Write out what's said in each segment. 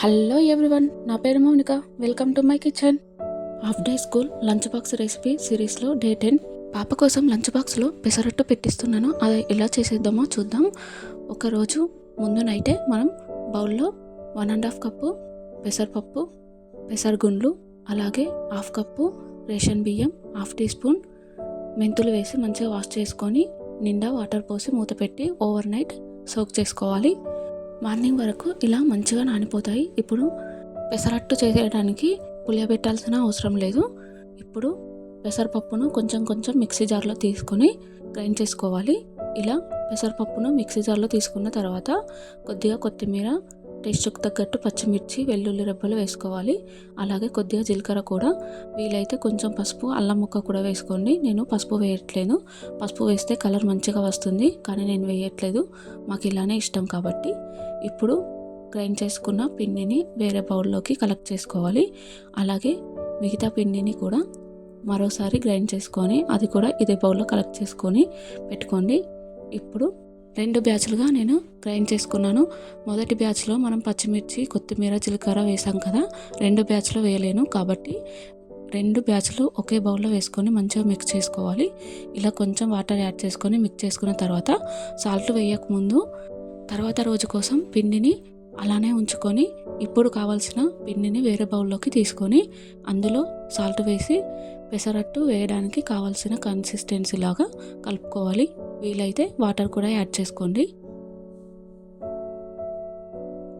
Hello everyone, నా పేరు Mounika. Welcome to my kitchen. Half day school lunch box recipe సిరీస్లో day 10. పాప కోసం లంచ్ బాక్స్లో పెసరట్టు పెట్టిస్తున్నాను. అది ఎలా చేసేద్దామో చూద్దాం. ఒకరోజు ముందు నైటే మనం బౌల్లో 1.5 కప్పు పెసరపప్పు, పెసరగుండ్లు, అలాగే 1/2 కప్పు రేషన్ బియ్యం, 1/2 టీ స్పూన్ మెంతులు వేసి మంచిగా వాష్ చేసుకొని నిండా వాటర్ పోసి మూత పెట్టి ఓవర్ నైట్ సోక్ చేసుకోవాలి. మార్నింగ్ వరకు ఇలా మంచిగా నానిపోతాయి. ఇప్పుడు పెసరట్టు చేసేయడానికి పులియబెట్టాల్సిన అవసరం లేదు. ఇప్పుడు పెసరపప్పును కొంచెం మిక్సీ జార్లో తీసుకొని గ్రైండ్ చేసుకోవాలి. ఇలా పెసరపప్పును మిక్సీ జార్లో తీసుకున్న తర్వాత కొద్దిగా కొత్తిమీర, టేస్ట్కి తగ్గట్టు పచ్చిమిర్చి, వెల్లుల్లి రెబ్బలు వేసుకోవాలి. అలాగే కొద్దిగా జీలకర్ర కూడా, వీలైతే కొంచెం పసుపు, అల్లం ముక్క కూడా వేసుకోండి. నేను పసుపు వేయట్లేదు. పసుపు వేస్తే కలర్ మంచిగా వస్తుంది, కానీ నేను వేయట్లేదు. మాకు ఇలానే ఇష్టం కాబట్టి. ఇప్పుడు గ్రైండ్ చేసుకున్న పిండిని వేరే బౌల్లోకి కలెక్ట్ చేసుకోవాలి. అలాగే మిగతా పిండిని కూడా మరోసారి గ్రైండ్ చేసుకొని అది కూడా ఇదే బౌల్లో కలెక్ట్ చేసుకొని పెట్టుకోండి. ఇప్పుడు 2 బ్యాచ్లుగా నేను గ్రైండ్ చేసుకున్నాను. మొదటి బ్యాచ్లో మనం పచ్చిమిర్చి, కొత్తిమీర, జీలకర్ర వేసాం కదా. 2 బ్యాచ్లో వేయలేను కాబట్టి 2 బ్యాచ్లు ఒకే బౌల్లో వేసుకొని మంచిగా మిక్స్ చేసుకోవాలి. ఇలా కొంచెం వాటర్ యాడ్ చేసుకొని మిక్స్ చేసుకున్న తర్వాత సాల్ట్ వేయకముందు తర్వాత రోజు కోసం పిండిని అలానే ఉంచుకొని ఇప్పుడు కావాల్సిన పిండిని వేరే బౌల్లోకి తీసుకొని అందులో సాల్ట్ వేసి పెసరట్టు వేయడానికి కావాల్సిన కన్సిస్టెన్సీ లాగా కలుపుకోవాలి. వీలైతే వాటర్ కూడా యాడ్ చేసుకోండి.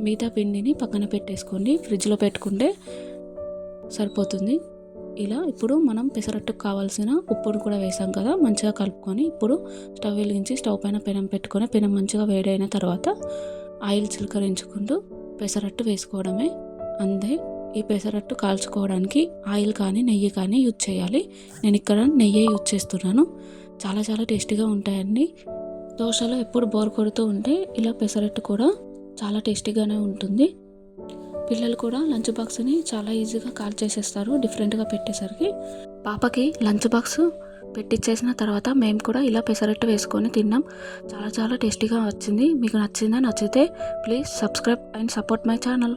మిగతా పిండిని పక్కన పెట్టేసుకోండి. ఫ్రిడ్జ్లో పెట్టుకుంటే సరిపోతుంది. ఇలా ఇప్పుడు మనం పెసరట్టుకు కావాల్సిన ఉప్పును కూడా వేసాం కదా, మంచిగా కలుపుకొని ఇప్పుడు స్టవ్ వెలిగించి స్టవ్ పైన పెనం పెట్టుకొని పెనం మంచిగా వేడైన తర్వాత ఆయిల్ చిలకరించుకుంటూ పెసరట్టు వేసుకోవడమే. అంతే. ఈ పెసరట్టు కాల్చుకోవడానికి ఆయిల్ కానీ నెయ్యి కానీ యూజ్ చేయాలి. నేను ఇక్కడ నెయ్యే యూజ్ చేస్తున్నాను. చాలా టేస్టీగా ఉంటాయండి. దోశలో ఎప్పుడు బోర్ కొడుతూ ఉంటే ఇలా పెసరట్టు కూడా చాలా టేస్టీగానే ఉంటుంది. పిల్లలు కూడా లంచ్ బాక్స్ని చాలా ఈజీగా కాల్ చేసేస్తారు డిఫరెంట్గా పెట్టేసరికి. పాపకి లంచ్ బాక్స్ పెట్టించేసిన తర్వాత మేము కూడా ఇలా పెసరట్టు వేసుకొని తిన్నాం. చాలా టేస్టీగా వచ్చింది. మీకు నచ్చితే please subscribe and support my channel.